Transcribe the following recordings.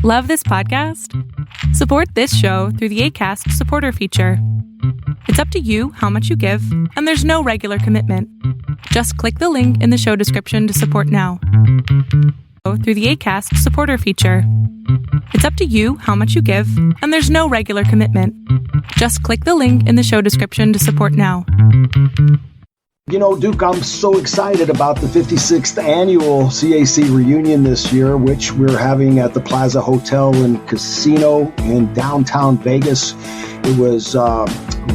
Love this podcast? Support this show through the Acast supporter feature. It's up to you how much you give, and there's no regular commitment. Just click the link in the show description to support now. Through the Acast supporter feature. It's up to you how much you give, and there's no regular commitment. Just click the link in the show description to support now. You know, Duke, I'm so excited about the 56th annual CAC reunion this year, which we're having at the Plaza Hotel and Casino in downtown Vegas. It was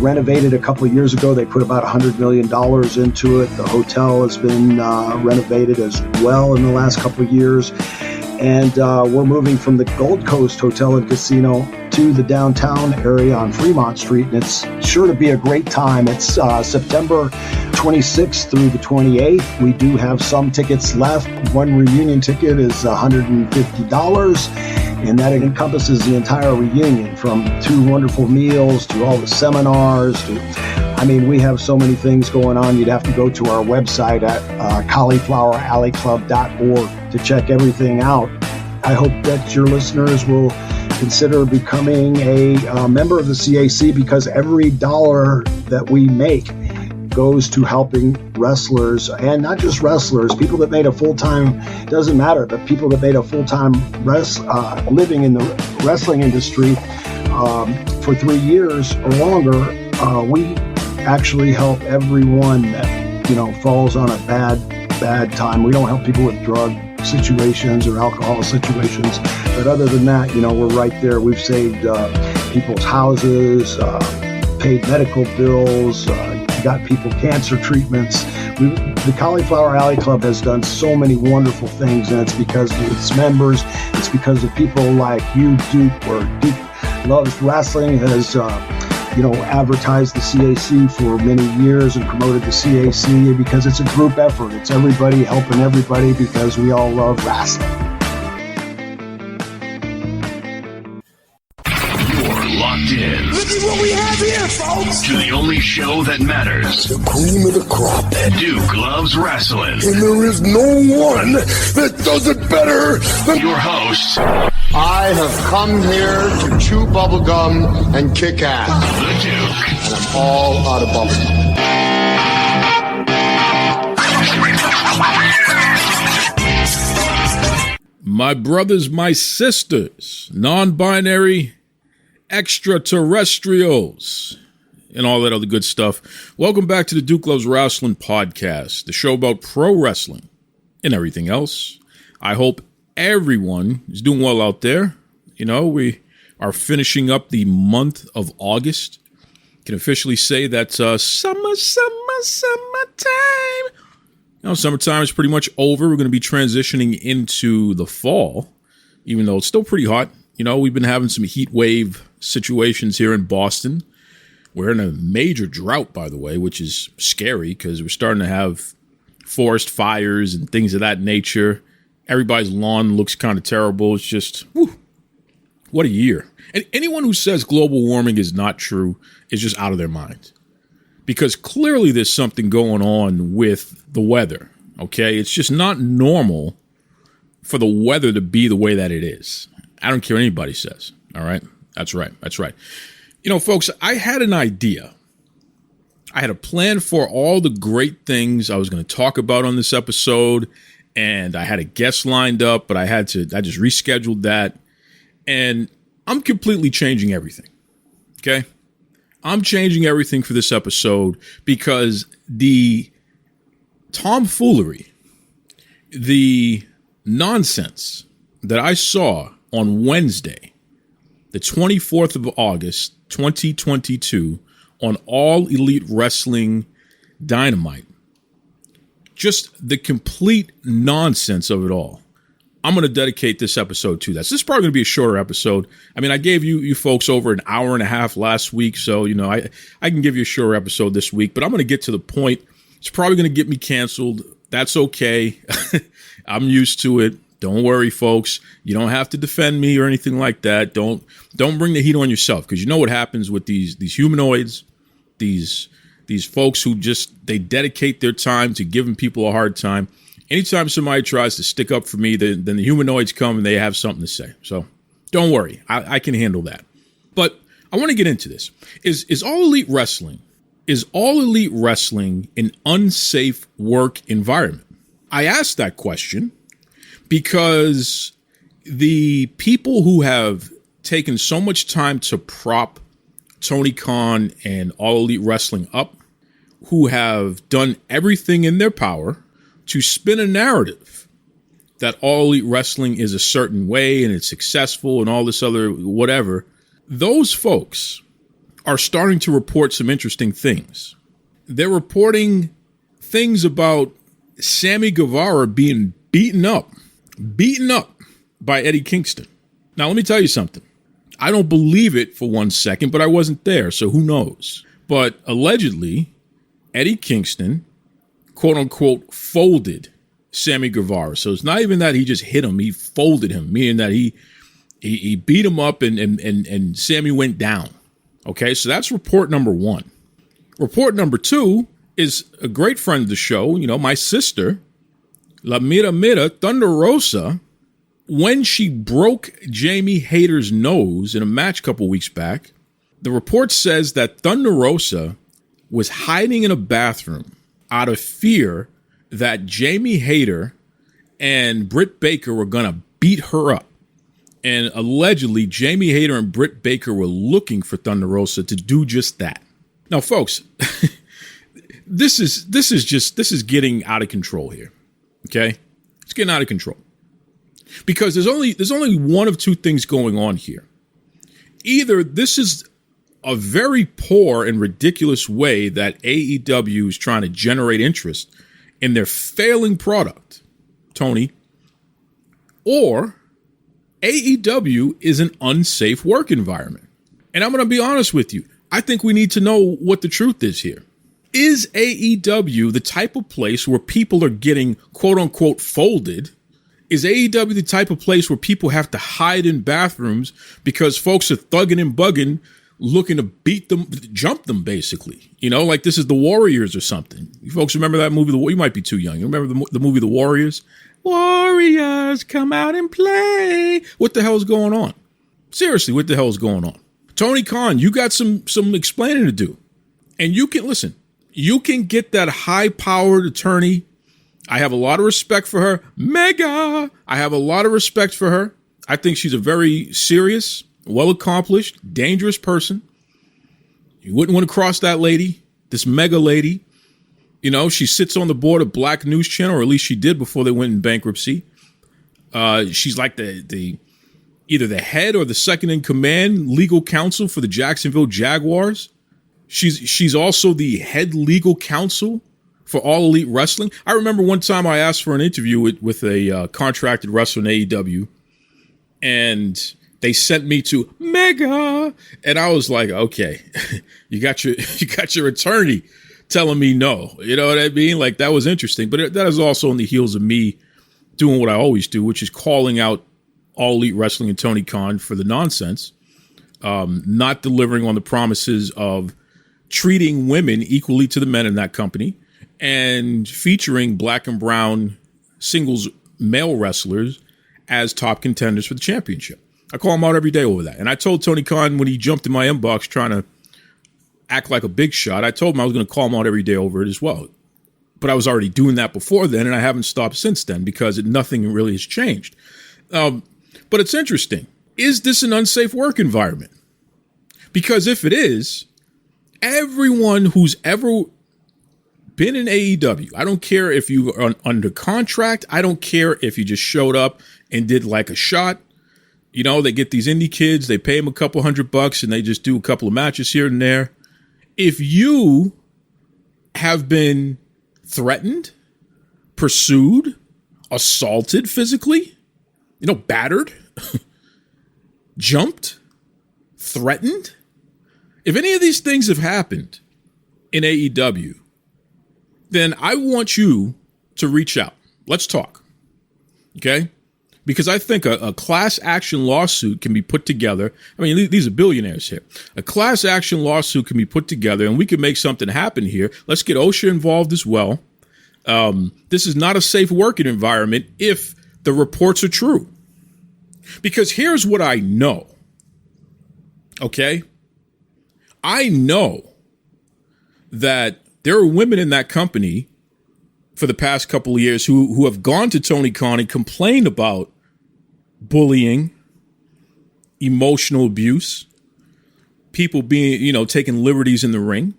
renovated a couple of years ago. They put about $100 million into it. The hotel has been renovated as well in the last couple of years. And we're moving from the Gold Coast Hotel and Casino to the downtown area on Fremont Street, and it's sure to be a great time. It's September 26th through the 28th. We do have some tickets left. One reunion ticket is $150, and that encompasses the entire reunion, from 2 wonderful meals to all the seminars. We have so many things going on. You'd have to go to our website at caulifloweralleyclub.org to check everything out. I hope that your listeners will consider becoming a member of the CAC, because every dollar that we make goes to helping wrestlers, and not just wrestlers, people that made a full-time, doesn't matter, but people that made a full-time living in the wrestling industry for 3 years or longer. We actually help everyone that, falls on a bad time. We don't help people with drug situations or alcohol situations, but other than that, we're right there. We've saved people's houses, paid medical bills, got people cancer treatments. The Cauliflower Alley Club has done so many wonderful things, and it's because of its members. It's because of people like you, Duke, where Duke Loves Rasslin has advertised the CAC for many years and promoted the CAC, because it's a group effort. It's everybody helping everybody, because we all love wrestling. You're locked in. Look at what we have here, folks. To the only show that matters. The cream of the crop. Duke Loves Rasslin. And there is no one that does it better than your host. I have come here to chew bubblegum and kick ass. The Duke. And I'm all out of bubblegum. My brothers, my sisters, non-binary, extraterrestrials, and all that other good stuff. Welcome back to the Duke Loves Rasslin podcast, the show about pro wrestling and everything else. I hope everyone is doing well out there. We are finishing up the month of August. Can officially say that summertime. Summertime is pretty much over. We're going to be transitioning into the fall, even though it's still pretty hot. We've been having some heat wave situations here in Boston. We're in a major drought, by the way, which is scary, because we're starting to have forest fires and things of that nature. Everybody's lawn looks kind of terrible. It's just, what a year. And anyone who says global warming is not true is just out of their mind. Because clearly there's something going on with the weather, okay? It's just not normal for the weather to be the way that it is. I don't care what anybody says, all right? That's right. Folks, I had an idea. I had a plan for all the great things I was going to talk about on this episode, and I had a guest lined up, but I just rescheduled that, and I'm completely changing everything, okay? I'm changing everything for this episode because the tomfoolery, the nonsense that I saw on Wednesday, the 24th of August, 2022, on All Elite Wrestling Dynamite, just the complete nonsense of it all. I'm going to dedicate this episode to that. So this is probably going to be a shorter episode. I gave you folks over an hour and a half last week, so, I can give you a shorter episode this week, but I'm going to get to the point. It's probably going to get me canceled. That's okay. I'm used to it. Don't worry, folks. You don't have to defend me or anything like that. Don't bring the heat on yourself, because you know what happens with these humanoids, these folks who they dedicate their time to giving people a hard time. Anytime somebody tries to stick up for me, then the humanoids come and they have something to say. So Don't worry. I can handle that. But I want to get into this. Is All Elite Wrestling an unsafe work environment? I asked that question because the people who have taken so much time to prop Tony Khan and All Elite Wrestling up, who have done everything in their power to spin a narrative that All Elite Wrestling is a certain way and it's successful and all this other whatever, those folks are starting to report some interesting things. They're reporting things about Sammy Guevara being beaten up by Eddie Kingston. Now, let me tell you something. I don't believe it for 1 second, but I wasn't there, so who knows? But allegedly, Eddie Kingston, quote unquote, folded Sammy Guevara. So it's not even that he just hit him, he folded him, meaning that he beat him up and Sammy went down. Okay, so that's report number one. Report number two is a great friend of the show, my sister, La Mira Thunder Rosa, when she broke Jamie Hayter's nose in a match a couple weeks back. The report says that Thunder Rosa was hiding in a bathroom out of fear that Jamie Hayter and Britt Baker were going to beat her up. And allegedly, Jamie Hayter and Britt Baker were looking for Thunder Rosa to do just that. Now, folks, this is getting out of control here. Okay, it's getting out of control because there's only one of two things going on here. Either this is a very poor and ridiculous way that AEW is trying to generate interest in their failing product, Tony, or AEW is an unsafe work environment. And I'm going to be honest with you. I think we need to know what the truth is here. Is AEW the type of place where people are getting quote unquote folded? Is AEW the type of place where people have to hide in bathrooms because folks are thugging and bugging, looking to beat them, jump them, basically? Like this is the Warriors or something. You folks remember that movie? You might be too young. You remember the movie The Warriors? Warriors, come out and play. What the hell is going on? Seriously, what the hell is going on? Tony Khan, you got some explaining to do. And you can get that high-powered attorney. I have a lot of respect for her. Mega! I have a lot of respect for her. I think she's a very serious, well-accomplished, dangerous person. You wouldn't want to cross that lady, this mega lady. She sits on the board of Black News Channel, or at least she did before they went in bankruptcy. She's like the either the head or the second in command legal counsel for the Jacksonville Jaguars. She's also the head legal counsel for All Elite Wrestling. I remember one time I asked for an interview with a contracted wrestler in AEW, and they sent me to Mega, and I was like, okay, you got your attorney telling me no. You know what I mean? Like, that was interesting. But that is also on the heels of me doing what I always do, which is calling out All Elite Wrestling and Tony Khan for the nonsense, not delivering on the promises of treating women equally to the men in that company, and featuring black and brown singles male wrestlers as top contenders for the championship. I call him out every day over that. And I told Tony Khan when he jumped in my inbox trying to act like a big shot, I told him I was going to call him out every day over it as well. But I was already doing that before then, and I haven't stopped since then because nothing really has changed. But it's interesting. Is this an unsafe work environment? Because if it is, everyone who's ever been in AEW, I don't care if you are under contract, I don't care if you just showed up and did like a shot. They get these indie kids, they pay them a couple $100 and they just do a couple of matches here and there. If you have been threatened, pursued, assaulted physically, battered, jumped, threatened, if any of these things have happened in AEW, then I want you to reach out. Let's talk. Okay? Because I think a class action lawsuit can be put together. I mean, these are billionaires here. A class action lawsuit can be put together and we can make something happen here. Let's get OSHA involved as well. This is not a safe working environment if the reports are true. Because here's what I know. Okay? I know that there are women in that company for the past couple of years who have gone to Tony Khan and complained about bullying, emotional abuse, people being, taking liberties in the ring.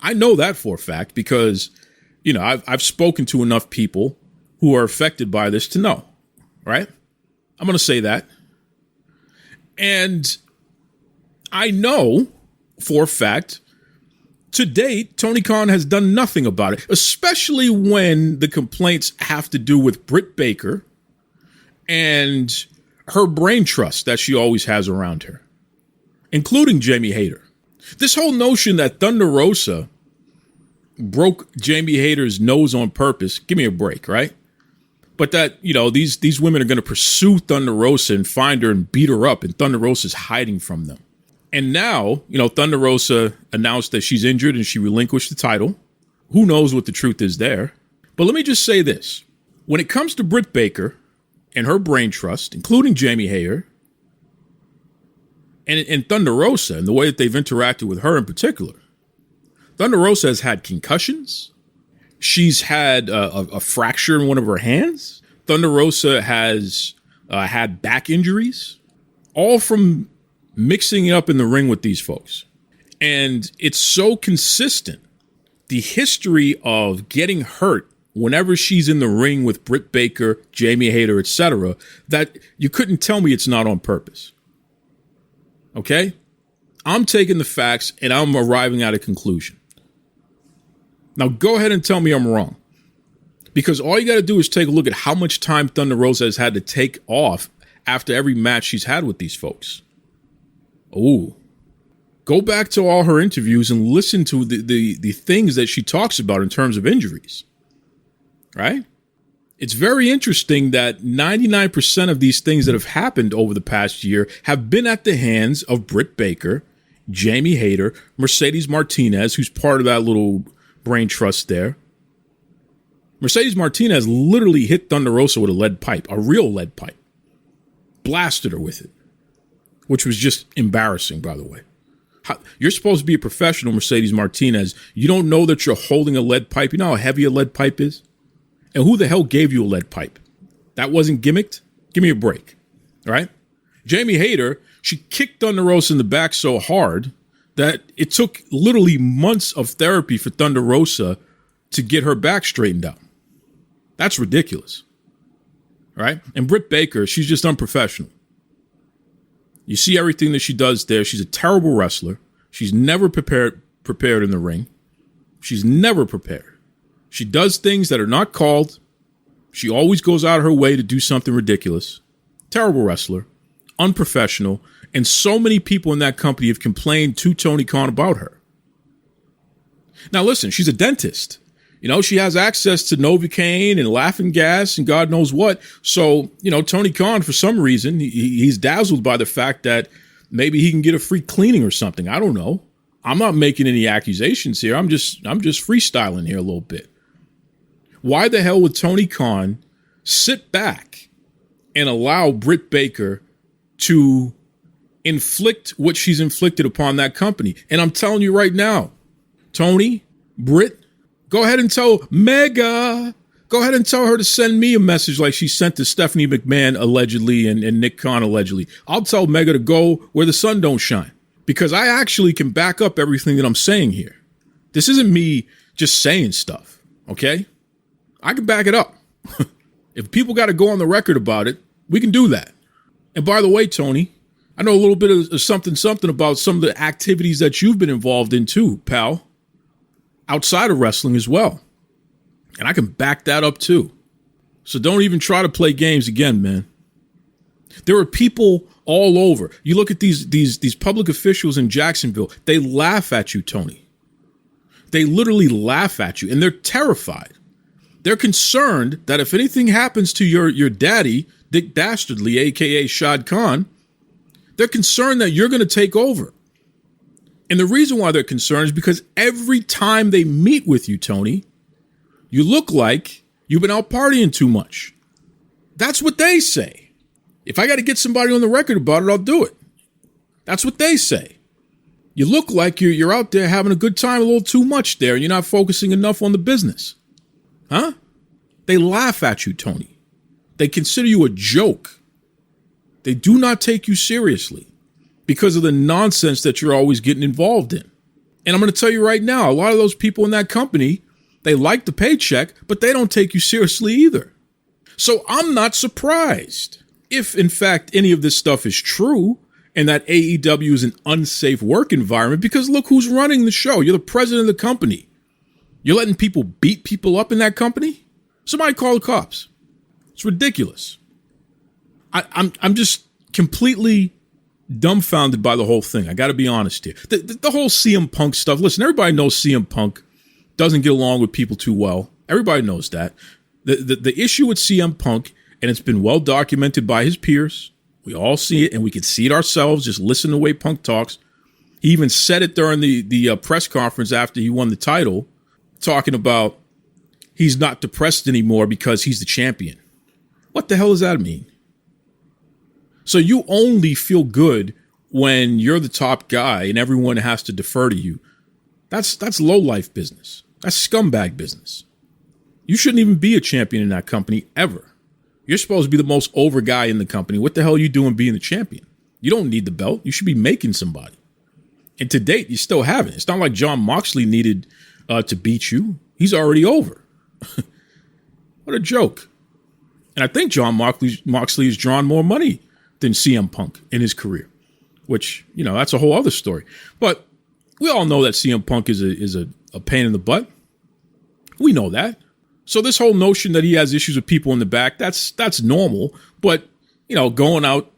I know that for a fact because, I've spoken to enough people who are affected by this to know, right? I'm going to say that. And I know for a fact, to date, Tony Khan has done nothing about it, especially when the complaints have to do with Britt Baker and her brain trust that she always has around her, including Jamie Hayter. This whole notion that Thunder Rosa broke Jamie Hayter's nose on purpose, give me a break, right? But that, these women are going to pursue Thunder Rosa and find her and beat her up, and Thunder Rosa's hiding from them. And now, Thunder Rosa announced that she's injured and she relinquished the title. Who knows what the truth is there? But let me just say this. When it comes to Britt Baker and her brain trust, including Jamie Hayter and Thunder Rosa and the way that they've interacted with her in particular, Thunder Rosa has had concussions. She's had a fracture in one of her hands. Thunder Rosa has had back injuries, all from mixing it up in the ring with these folks. And it's so consistent, the history of getting hurt whenever she's in the ring with Britt Baker, Jamie Hayter, etc., that you couldn't tell me it's not on purpose. Okay? I'm taking the facts and I'm arriving at a conclusion. Now go ahead and tell me I'm wrong. Because all you got to do is take a look at how much time Thunder Rosa has had to take off after every match she's had with these folks. Oh, go back to all her interviews and listen to the things that she talks about in terms of injuries, right? It's very interesting that 99% of these things that have happened over the past year have been at the hands of Britt Baker, Jamie Hayter, Mercedes Martinez, who's part of that little brain trust there. Mercedes Martinez literally hit Thunder Rosa with a lead pipe, a real lead pipe, blasted her with it, which was just embarrassing, by the way. You're supposed to be a professional, Mercedes Martinez. You don't know that you're holding a lead pipe. You know how heavy a lead pipe is? And who the hell gave you a lead pipe? That wasn't gimmicked? Give me a break, all right? Jamie Hayter, she kicked Thunder Rosa in the back so hard that it took literally months of therapy for Thunder Rosa to get her back straightened out. That's ridiculous, right? And Britt Baker, she's just unprofessional. You see everything that she does there. She's a terrible wrestler. She's never prepared in the ring. She's never prepared. She does things that are not called. She always goes out of her way to do something ridiculous. Terrible wrestler, unprofessional, and so many people in that company have complained to Tony Khan about her. Now listen, she's a dentist. She has access to Novocaine and laughing gas and God knows what. So, Tony Khan, for some reason, he's dazzled by the fact that maybe he can get a free cleaning or something. I don't know. I'm not making any accusations here. I'm just freestyling here a little bit. Why the hell would Tony Khan sit back and allow Britt Baker to inflict what she's inflicted upon that company? And I'm telling you right now, Tony, Britt, go ahead and tell Mega. Go ahead and tell her to send me a message like she sent to Stephanie McMahon allegedly and Nick Khan allegedly. I'll tell Mega to go where the sun don't shine because I actually can back up everything that I'm saying here. This isn't me just saying stuff, okay? I can back it up. If people got to go on the record about it, we can do that. And by the way, Tony, I know a little bit of something about some of the activities that you've been involved in too, pal. Outside of wrestling as well. And I can back that up too. So don't even try to play games again, man. There are people all over. You look at these public officials in Jacksonville, they laugh at you, Tony. They literally laugh at you and they're terrified. They're concerned that if anything happens to your daddy, Dick Dastardly, a.k.a. Shad Khan, they're concerned that you're going to take over. And the reason why they're concerned is because every time they meet with you, Tony, you look like you've been out partying too much. That's what they say. If I got to get somebody on the record about it, I'll do it. That's what they say. You look like you're out there having a good time a little too much there, and you're not focusing enough on the business. Huh? They laugh at you, Tony. They consider you a joke. They do not take you seriously because of the nonsense that you're always getting involved in. And I'm going to tell you right now, a lot of those people in that company, they like the paycheck, but they don't take you seriously either. So I'm not surprised if, in fact, any of this stuff is true and that AEW is an unsafe work environment, because look who's running the show. You're the president of the company. You're letting people beat people up in that company? Somebody call the cops. It's ridiculous. I'm just completely dumbfounded by the whole thing. I got to be honest here. The whole CM Punk stuff. Listen, everybody knows CM Punk doesn't get along with people too well. Everybody knows that. The issue with CM Punk, and it's been well documented by his peers, we all see it, and we can see it ourselves. Just listen to the way Punk talks. He even said it during the press conference after he won the title, talking about he's not depressed anymore because he's the champion. What the hell does that mean? So you only feel good when you're the top guy and everyone has to defer to you. That's low-life business. That's scumbag business. You shouldn't even be a champion in that company ever. You're supposed to be the most over guy in the company. What the hell are you doing being the champion? You don't need the belt. You should be making somebody. And to date, you still haven't. It's not like Jon Moxley needed to beat you. He's already over. What a joke. And I think Jon Moxley has drawn more money than CM Punk in his career, which, you know, that's a whole other story. But we all know that CM Punk is a pain in the butt. We know that. So this whole notion that he has issues with people in the back, that's normal. But, you know, going out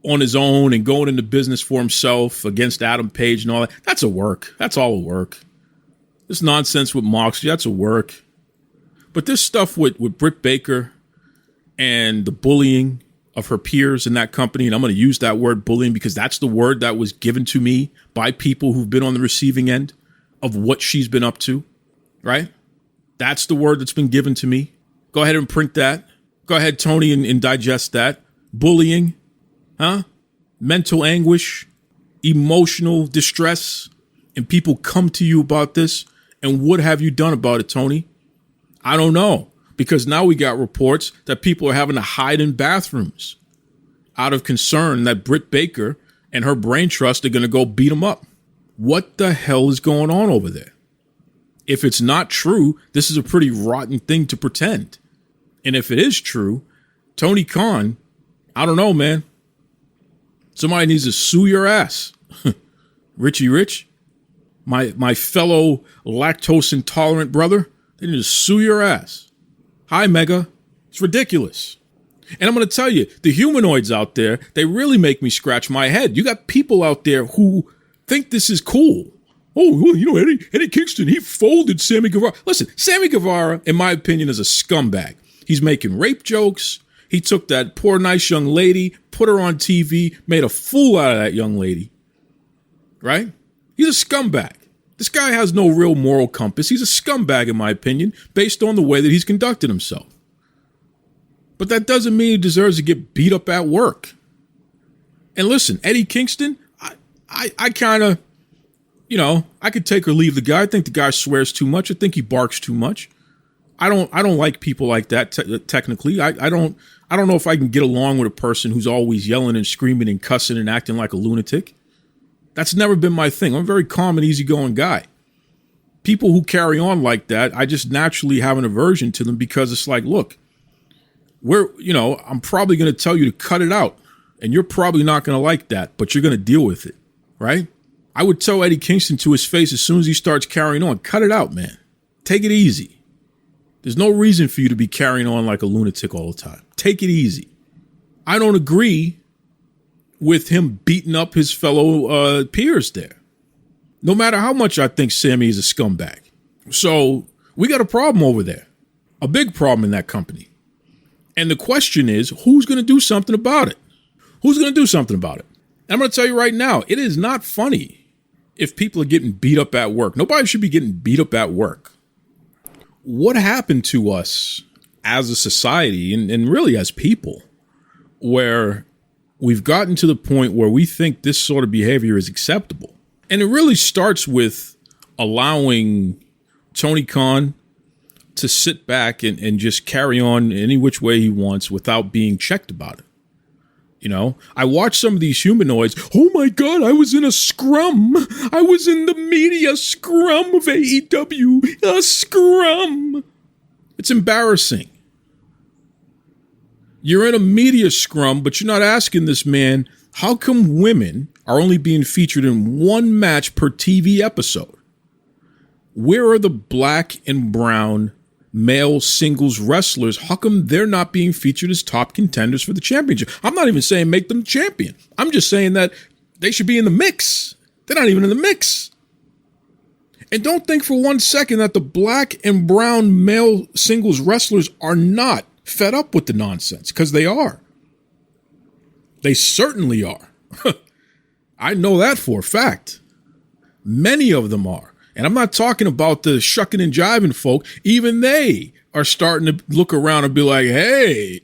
on his own and going into business for himself against Adam Page and all that, that's a work. That's all a work. This nonsense with Moxley, that's a work. But this stuff with Britt Baker and the bullying of her peers in that company, and I'm going to use that word bullying because that's the word that was given to me by people who've been on the receiving end of what she's been up to, right? That's the word that's been given to me. Go ahead and print that. Go ahead, Tony, and digest that. Bullying, huh? Mental anguish, emotional distress, and people come to you about this. And what have you done about it, Tony? I don't know, because now we got reports that people are having to hide in bathrooms out of concern that Britt Baker and her brain trust are going to go beat them up. What the hell is going on over there? If it's not true, this is a pretty rotten thing to pretend. And if it is true, Tony Khan, I don't know, man. Somebody needs to sue your ass. Richie Rich, my fellow lactose intolerant brother, they need to sue your ass. Hi, Mega. It's ridiculous. And I'm going to tell you, the humanoids out there, they really make me scratch my head. You got people out there who think this is cool. Oh, well, you know, Eddie Kingston, he folded Sammy Guevara. Listen, Sammy Guevara, in my opinion, is a scumbag. He's making rape jokes. He took that poor, nice young lady, put her on TV, made a fool out of that young lady. Right? He's a scumbag. This guy has no real moral compass. He's a scumbag, in my opinion, based on the way that he's conducted himself. But that doesn't mean he deserves to get beat up at work. And listen, Eddie Kingston, I kind of, you know, I could take or leave the guy. I think the guy swears too much. I think he barks too much. I don't like people like that. Technically, I don't know if I can get along with a person who's always yelling and screaming and cussing and acting like a lunatic. That's never been my thing. I'm a very calm and easygoing guy. People who carry on like that, I just naturally have an aversion to them because it's like, look, I'm probably going to tell you to cut it out, and you're probably not going to like that, but you're going to deal with it, right? I would tell Eddie Kingston to his face as soon as he starts carrying on, cut it out, man. Take it easy. There's no reason for you to be carrying on like a lunatic all the time. Take it easy. I don't agree with him beating up his fellow peers there, no matter how much I think Sammy is a scumbag. So we got a problem over there, a big problem in that company. And the question is, who's going to do something about it? Who's going to do something about it? And I'm going to tell you right now, it is not funny if people are getting beat up at work. Nobody should be getting beat up at work. What happened to us as a society and really as people where we've gotten to the point where we think this sort of behavior is acceptable. And it really starts with allowing Tony Khan to sit back and just carry on any which way he wants without being checked about it. You know, I watch some of these humanoids. Oh my God, I was in a scrum. I was in the media scrum of AEW. A scrum. It's embarrassing. You're in a media scrum, but you're not asking this man, how come women are only being featured in one match per TV episode? Where are the black and brown male singles wrestlers? How come they're not being featured as top contenders for the championship? I'm not even saying make them champion. I'm just saying that they should be in the mix. They're not even in the mix. And don't think for 1 second that the black and brown male singles wrestlers are not fed up with the nonsense, because they are. They certainly are. I know that for a fact. Many of them are. And I'm not talking about the shucking and jiving folk. Even they are starting to look around and be like, hey,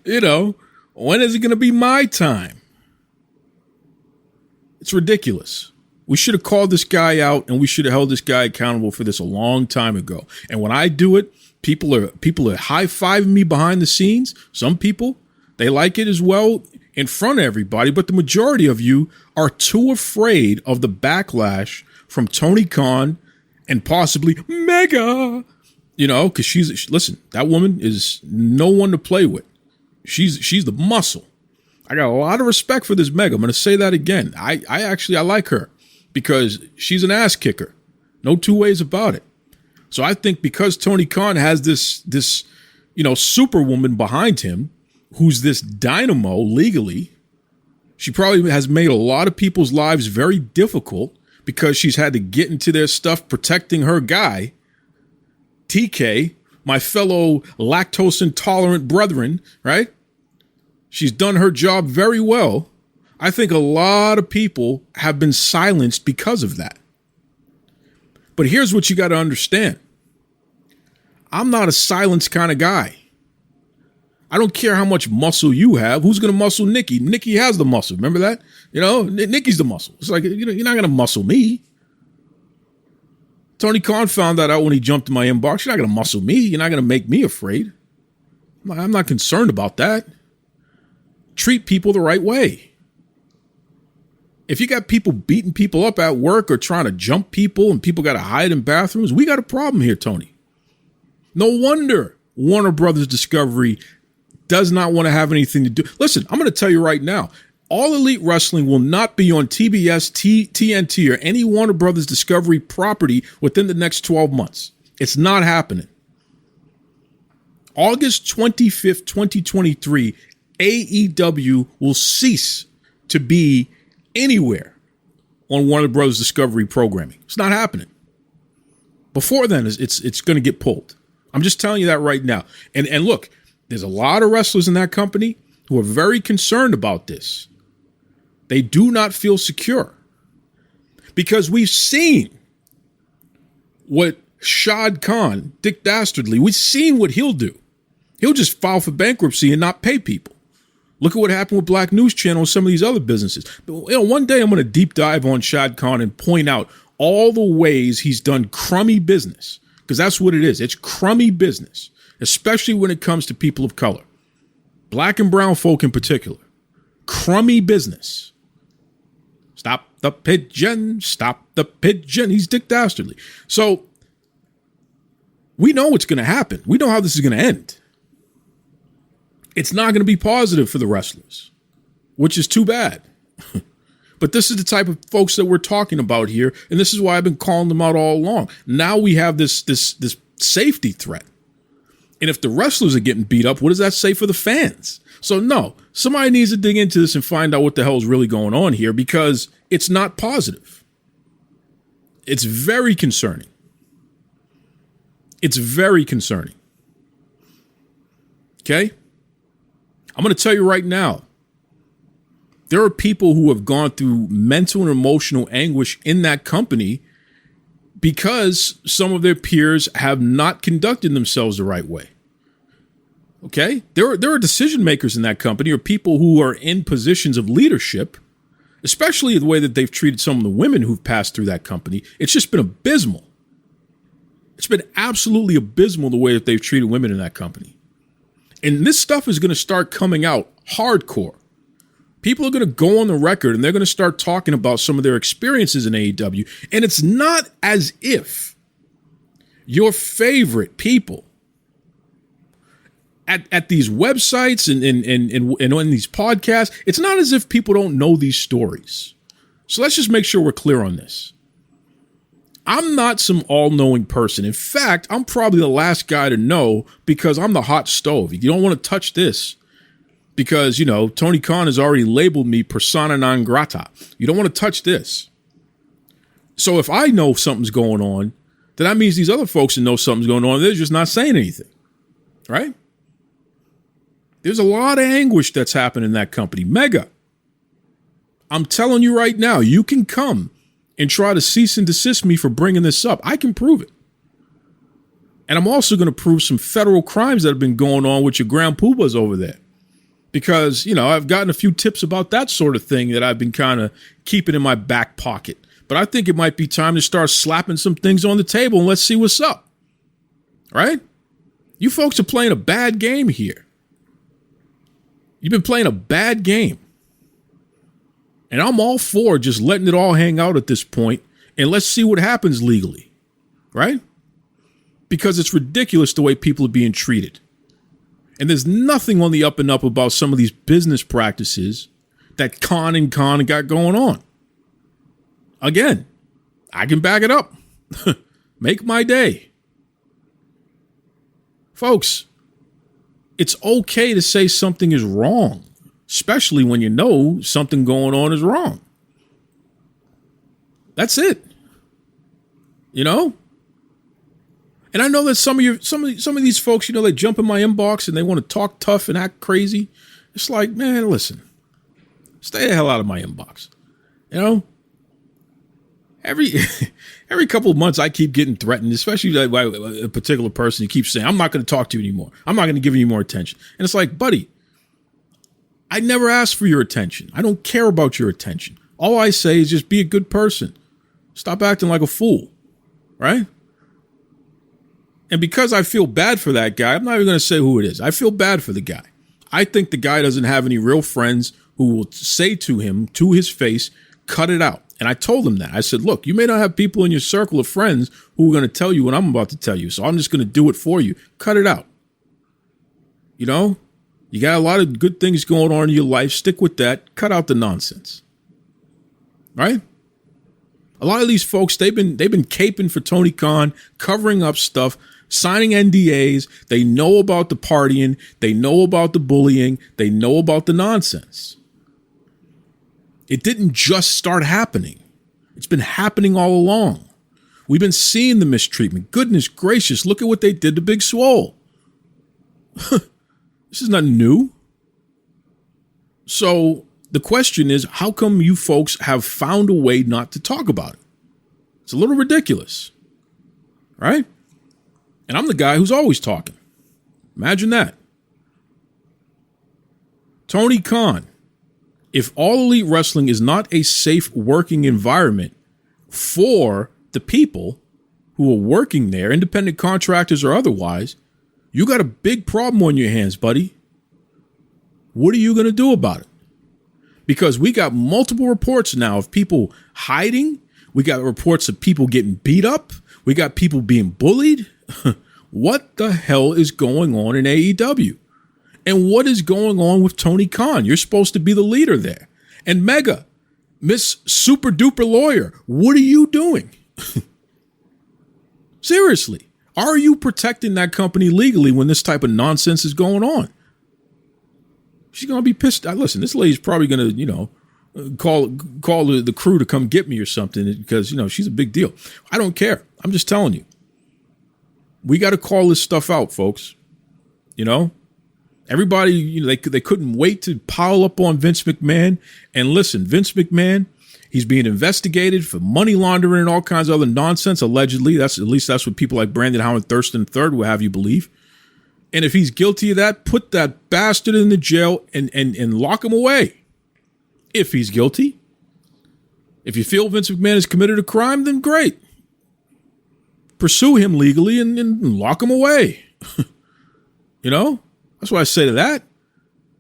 you know, when is it going to be my time? It's ridiculous. We should have called this guy out, and we should have held this guy accountable for this a long time ago. And when I do it, people are high-fiving me behind the scenes. Some people, they like it as well in front of everybody, but the majority of you are too afraid of the backlash from Tony Khan and possibly Mega, you know, because listen, that woman is no one to play with. She's the muscle. I got a lot of respect for this Mega. I'm going to say that again. I like her because she's an ass kicker. No two ways about it. So I think because Tony Khan has this, you know, superwoman behind him, who's this dynamo legally, she probably has made a lot of people's lives very difficult because she's had to get into their stuff protecting her guy, TK, my fellow lactose intolerant brethren, right? She's done her job very well. I think a lot of people have been silenced because of that. But here's what you got to understand. I'm not a silenced kind of guy. I don't care how much muscle you have. Who's going to muscle Nikki? Nikki has the muscle. Remember that? You know, Nikki's the muscle. It's like, you know, you're not going to muscle me. Tony Khan found that out when he jumped in my inbox. You're not going to muscle me. You're not going to make me afraid. I'm not concerned about that. Treat people the right way. If you got people beating people up at work or trying to jump people and people got to hide in bathrooms, we got a problem here, Tony. No wonder Warner Brothers Discovery does not want to have anything to do. Listen, I'm going to tell you right now, All Elite Wrestling will not be on TBS, TNT, or any Warner Brothers Discovery property within the next 12 months. It's not happening. August 25th, 2023, AEW will cease to be anywhere on Warner Brothers Discovery programming. It's not happening. Before then, it's going to get pulled. I'm just telling you that right now. And look, there's a lot of wrestlers in that company who are very concerned about this. They do not feel secure because we've seen what Shad Khan, Dick Dastardly, we've seen what he'll do. He'll just file for bankruptcy and not pay people. Look at what happened with Black News Channel and some of these other businesses. You know, one day I'm going to deep dive on Shad Khan and point out all the ways he's done crummy business, because that's what it is. It's crummy business, especially when it comes to people of color, black and brown folk in particular. Crummy business. Stop the pigeon. Stop the pigeon. He's Dick Dastardly. So we know what's going to happen. We know how this is going to end. It's not going to be positive for the wrestlers, which is too bad. But this is the type of folks that we're talking about here, and this is why I've been calling them out all along. Now we have this safety threat. And if the wrestlers are getting beat up, what does that say for the fans? So no, somebody needs to dig into this and find out what the hell is really going on here, because it's not positive. It's very concerning. It's very concerning. Okay? I'm going to tell you right now, there are people who have gone through mental and emotional anguish in that company because some of their peers have not conducted themselves the right way. Okay? There are decision makers in that company, or people who are in positions of leadership, especially the way that they've treated some of the women who've passed through that company. It's just been abysmal. It's been absolutely abysmal the way that they've treated women in that company. And this stuff is going to start coming out hardcore. People are going to go on the record and they're going to start talking about some of their experiences in AEW. And it's not as if your favorite people at these websites and on these podcasts, it's not as if people don't know these stories. So let's just make sure we're clear on this. I'm not some all-knowing person. In fact, I'm probably the last guy to know because I'm the hot stove. You don't want to touch this because, you know, Tony Khan has already labeled me persona non grata. You don't want to touch this. So if I know something's going on, then that means these other folks that know something's going on, they're just not saying anything, right? There's a lot of anguish that's happened in that company. Mega. I'm telling you right now, you can come and try to cease and desist me for bringing this up. I can prove it. And I'm also going to prove some federal crimes that have been going on with your grand poobahs over there. Because, you know, I've gotten a few tips about that sort of thing that I've been kind of keeping in my back pocket. But I think it might be time to start slapping some things on the table and let's see what's up. Right? You folks are playing a bad game here. You've been playing a bad game. And I'm all for just letting it all hang out at this point and let's see what happens legally, right? Because it's ridiculous the way people are being treated. And there's nothing on the up and up about some of these business practices that Khan got going on. Again, I can back it up. Make my day. Folks, it's okay to say something is wrong. Especially when you know something going on is wrong. That's it. You know? And I know that some of these folks, you know, they jump in my inbox and they want to talk tough and act crazy. It's like, man, listen. Stay the hell out of my inbox. You know? Every couple of months I keep getting threatened, especially by a particular person who keeps saying, I'm not going to talk to you anymore. I'm not going to give you any more attention. And it's like, buddy, I never asked for your attention. I don't care about your attention. All I say is just be a good person. Stop acting like a fool, right? And because I feel bad for that guy, I'm not even going to say who it is. I feel bad for the guy. I think the guy doesn't have any real friends who will say to him, to his face, cut it out. And I told him that. I said, look, you may not have people in your circle of friends who are going to tell you what I'm about to tell you. So I'm just going to do it for you. Cut it out. You know? You got a lot of good things going on in your life. Stick with that. Cut out the nonsense. Right? A lot of these folks, they've been caping for Tony Khan, covering up stuff, signing NDAs. They know about the partying. They know about the bullying. They know about the nonsense. It didn't just start happening. It's been happening all along. We've been seeing the mistreatment. Goodness gracious, look at what they did to Big Swole. This is not new. So the question is, how come you folks have found a way not to talk about it? It's a little ridiculous, right? And I'm the guy who's always talking. Imagine that. Tony Khan, if All Elite Wrestling is not a safe working environment for the people who are working there, independent contractors or otherwise, you got a big problem on your hands, buddy. What are you going to do about it? Because we got multiple reports now of people hiding. We got reports of people getting beat up. We got people being bullied. What the hell is going on in AEW? And what is going on with Tony Khan? You're supposed to be the leader there. And Mega, Miss Super Duper Lawyer, what are you doing? Seriously. Are you protecting that company legally when this type of nonsense is going on? She's going to be pissed. Listen, this lady's probably going to, you know, call the crew to come get me or something because, you know, she's a big deal. I don't care. I'm just telling you. We got to call this stuff out, folks. You know, everybody, you know, they couldn't wait to pile up on Vince McMahon. And listen, Vince McMahon, he's being investigated for money laundering and all kinds of other nonsense, allegedly. That's what people like Brandon Howard Thurston III will have you believe. And if he's guilty of that, put that bastard in the jail and lock him away. If he's guilty. If you feel Vince McMahon has committed a crime, then great. Pursue him legally and lock him away. You know? That's what I say to that.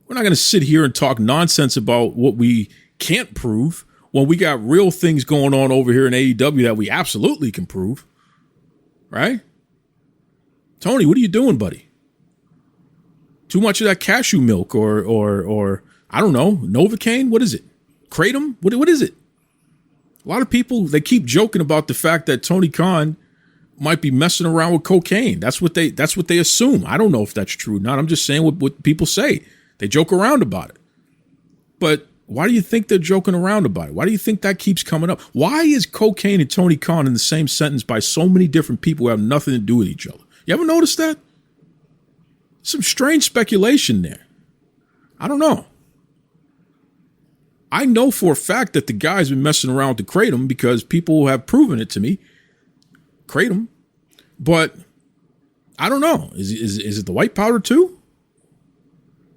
We're not going to sit here and talk nonsense about what we can't prove when we got real things going on over here in AEW that we absolutely can prove. Right? Tony, what are you doing, buddy? Too much of that cashew milk or I don't know, Novocaine? What is it? Kratom? What is it? A lot of people, they keep joking about the fact that Tony Khan might be messing around with cocaine. That's what they assume. I don't know if that's true or not. I'm just saying what people say. They joke around about it. But why do you think they're joking around about it? Why do you think that keeps coming up? Why is cocaine and Tony Khan in the same sentence by so many different people who have nothing to do with each other? You ever notice that? Some strange speculation there. I don't know. I know for a fact that the guy's been messing around with the kratom because people have proven it to me. Kratom. But I don't know. Is it the white powder too?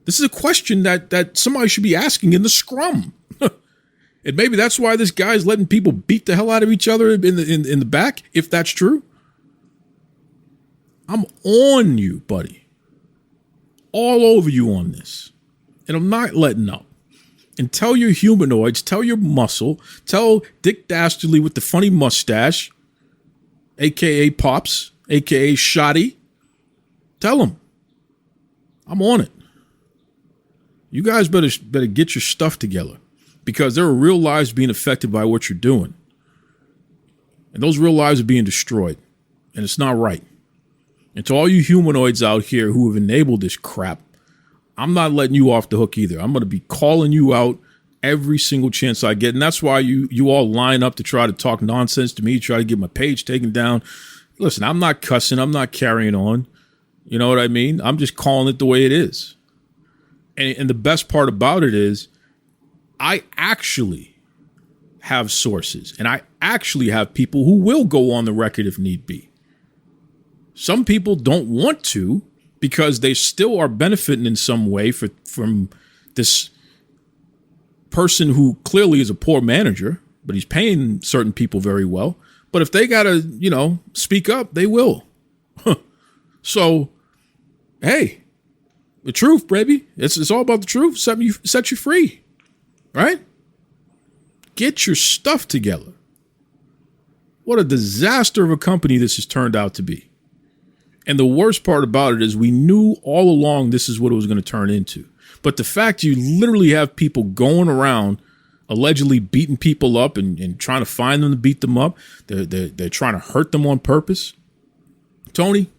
This is a question that somebody should be asking in the scrum. And maybe that's why this guy's letting people beat the hell out of each other in the back, if that's true. I'm on you, buddy. All over you on this. And I'm not letting up. And tell your humanoids, tell your muscle, tell Dick Dastardly with the funny mustache, a.k.a. Pops, a.k.a. Shoddy. Tell them. I'm on it. You guys better get your stuff together because there are real lives being affected by what you're doing. And those real lives are being destroyed. And it's not right. And to all you humanoids out here who have enabled this crap, I'm not letting you off the hook either. I'm going to be calling you out every single chance I get. And that's why you all line up to try to talk nonsense to me, try to get my page taken down. Listen, I'm not cussing. I'm not carrying on. You know what I mean? I'm just calling it the way it is. And the best part about it is I actually have sources and I actually have people who will go on the record if need be. Some people don't want to because they still are benefiting in some way from this person who clearly is a poor manager, but he's paying certain people very well. But if they got to, speak up, they will. So, hey, the truth, baby. It's all about the truth. Set you free, right? Get your stuff together. What a disaster of a company this has turned out to be. And the worst part about it is we knew all along this is what it was going to turn into. But the fact you literally have people going around allegedly beating people up and trying to find them to beat them up. They're trying to hurt them on purpose. Tony,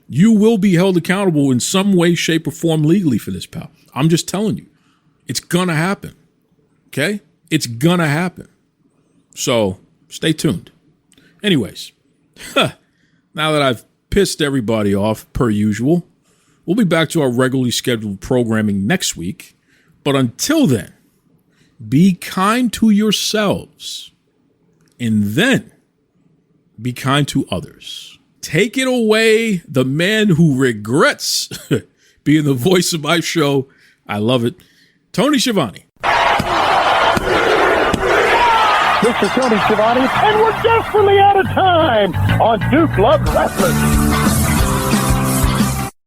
you will be held accountable in some way, shape, or form legally for this, pal. I'm just telling you. It's going to happen. Okay? It's going to happen. So stay tuned. Anyways, now that I've pissed everybody off per usual, we'll be back to our regularly scheduled programming next week. But until then, be kind to yourselves and then be kind to others. Take it away, the man who regrets being the voice of my show. I love it. Tony Schiavone. This is Tony Schiavone, and we're desperately out of time on Duke Loves Rasslin.